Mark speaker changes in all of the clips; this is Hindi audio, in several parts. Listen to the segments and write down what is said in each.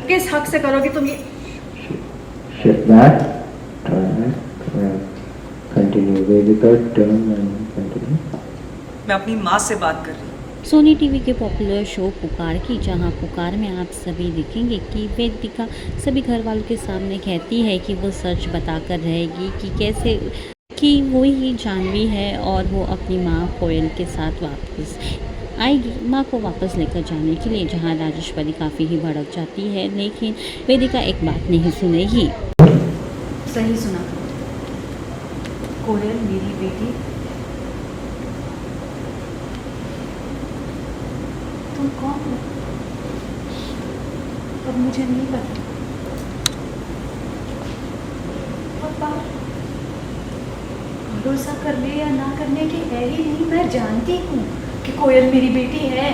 Speaker 1: किस हक से करोगी तुम ये?
Speaker 2: Shift back, turn, correct. Continue. Vedika, turn and continue.
Speaker 1: मैं अपनी माँ से बात कर रही हूँ।
Speaker 3: सोनी टीवी के पॉपुलर शो पुकार की, जहां पुकार में आप सभी देखेंगे कि वेदिका सभी घर वालों के सामने कहती है कि वो सच बताकर रहेगी कि कैसे कि वो ही जानवी है और वो अपनी माँ कोयल के साथ वापस आएगी, माँ को वापस लेकर जाने के लिए। जहां राजेश्वरी काफ़ी ही भड़क जाती है, लेकिन वेदिका एक बात नहीं सुनेगी।
Speaker 1: सही सुना, कोयल मेरी बेटी। तुम कौन हो? अब मुझे नहीं पता। पापा, भरोसा करने या ना करने की है ही नहीं। मैं जानती हूँ कि कोयल मेरी बेटी है।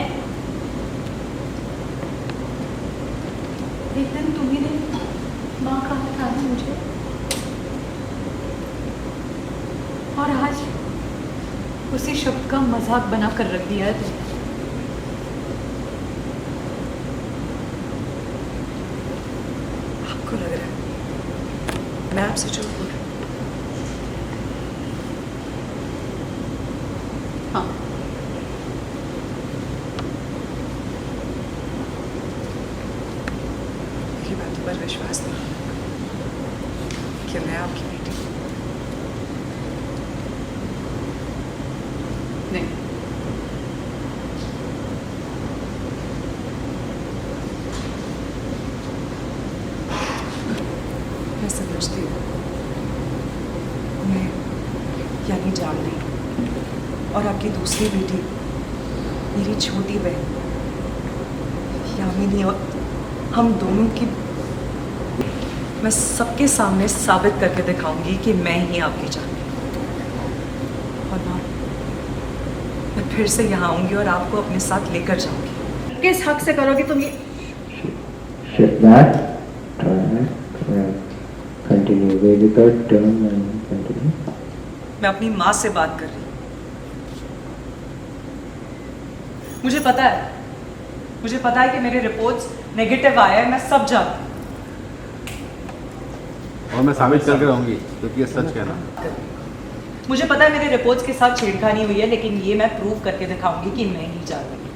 Speaker 1: एक दिन तुम्ही ने माँ कहा था ना मुझे, और आज उसी शब्द का मजाक बना कर रख दिया है तुमने। आपको लग रहा है मैं आपसे झूठ बोल रही हूँ? हाँ, मेरी बातों पर विश्वास नहीं कि मैं आपकी बेटी हूँ। नहीं, मैं समझती हूँ। मैं यानी जानवी और आपकी दूसरी बेटी मेरी छोटी बहन यामिनी, और हम दोनों की मैं सबके सामने साबित करके दिखाऊंगी कि मैं ही आपकी जानवी हूँ। और मैं फिर से यहाँ आऊंगी और आपको अपने साथ लेकर जाऊंगी। किस हक से करोगी तुम ये?
Speaker 2: Shift back, turn, correct. Continue. Vedika, turn and continue.
Speaker 1: मैं अपनी माँ से बात कर रही हूँ। मुझे पता है कि मेरे रिपोर्ट्स नेगेटिव आए हैं। मैं सब जानती हूँ।
Speaker 4: और मैं साबित करके रहूंगी क्योंकि ये सच कहना।
Speaker 1: मुझे पता है मेरे रिपोर्ट्स के साथ छेड़खानी हुई है, लेकिन ये मैं प्रूव करके दिखाऊंगी कि मैं ही जानती हूँ।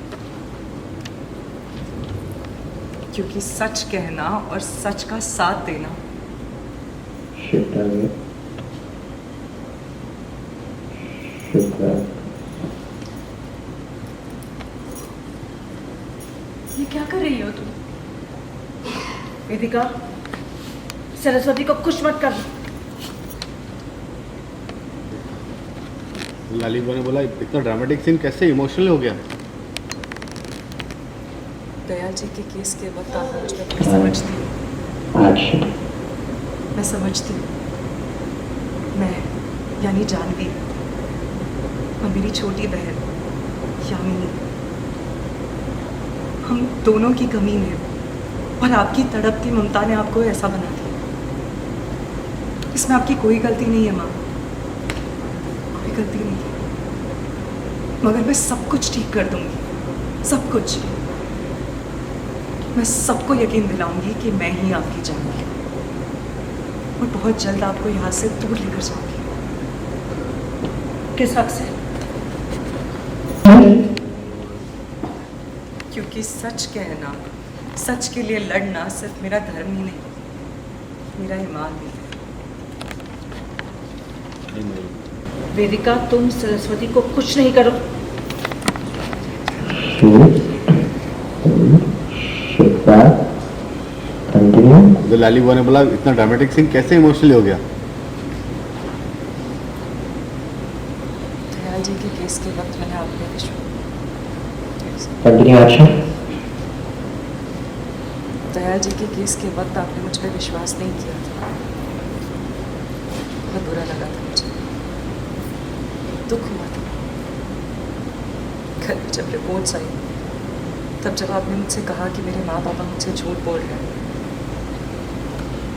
Speaker 1: क्योंकि सच कहना और सच का साथ देना
Speaker 2: Shift away. Shift back.
Speaker 1: ये क्या कर रही हो तुम? वेदिका, सरस्वती को खुश मत कर।
Speaker 4: लाली बुआ ने बोला इतना ड्रामेटिक सीन कैसे इमोशनल हो गया।
Speaker 1: दयाल जी के केस के वक्त आप मुझ पर थोड़ी समझती हो।
Speaker 2: Action.
Speaker 1: मैं समझती हूँ। मैं यानी जानवी और मेरी छोटी बहन यामिनी, हम दोनों की कमी ने और आपकी तड़पती ममता ने आपको ऐसा बना दिया। इसमें आपकी कोई गलती नहीं है माँ, कोई गलती नहीं है। मगर मैं सब कुछ ठीक कर दूंगी, सब कुछ। मैं सबको यकीन दिलाऊंगी कि मैं ही आपकी जानवी हूँ और बहुत जल्द आपको यहाँ से दूर लेकर जाऊंगी। किस हक से? क्योंकि सच कहना, सच के लिए लड़ना सिर्फ मेरा धर्म ही नहीं, मेरा ईमान भी है। वेदिका, तुम सरस्वती को कुछ नहीं करो।
Speaker 2: Shift back. Continue.
Speaker 4: तो लाली बुआ ने बोला इतना ड्रामेटिक सीन कैसे इमोशनल हो गया।
Speaker 1: दयाल जी के केस के वक्त मैंने आप पे विश्वास।
Speaker 2: Continue action.
Speaker 1: दयाल जी के केस के वक्त आपने मुझ पर विश्वास नहीं किया था। बहुत बुरा लगा था मुझे, दुख हुआ था। घर में जब रिपोर्ट्स आई, तब जब आपने मुझसे कहा कि मेरे माँ पापा मुझसे झूठ बोल रहे हैं,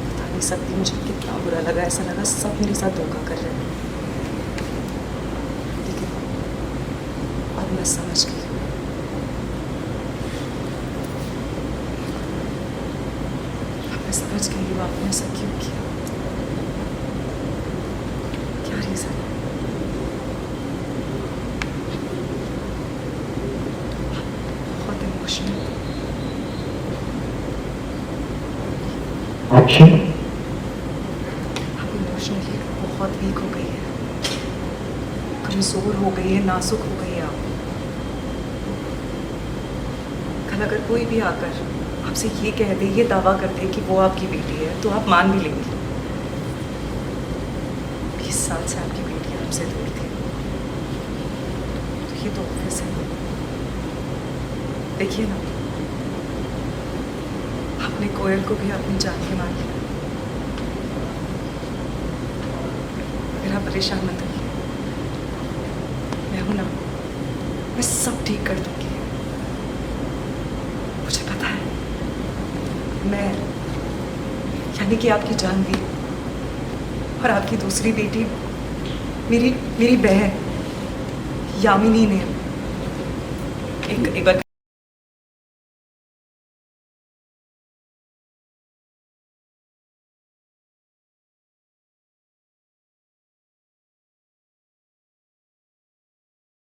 Speaker 1: बता नहीं सकती मुझे कितना बुरा लगा। ऐसा लगा सब मेरे साथ धोखा कर रहे हैं। लेकिन अब मैं समझ गई। मैं समझ गई हूँ आपने ऐसा क्यों किया, क्या रीज़न है। बहुत इमोशनल,
Speaker 2: एक्शन।
Speaker 1: आप इमोशनली बहुत वीक हो गई है, कमज़ोर हो गई है, नाजुक हो गई है आप। कल अगर कोई भी आकर आपसे ये कह दे, ये दावा कर दे कि वो आपकी बेटी है, तो आप मान भी लेंगी। 20 साल से आपकी बेटी आपसे दूर थी, तो ये तो ऑब्वियस है। देखिए ना, आपने कोयल को भी अपनी जान के मार लिया। अगर आप परेशान मत होइए, मैं हूं ना, मैं सब ठीक कर दूंगी। मुझे पता है, मैं यानी कि आपकी जान भी, और आपकी दूसरी बेटी मेरी बहन यामिनी ने एक बार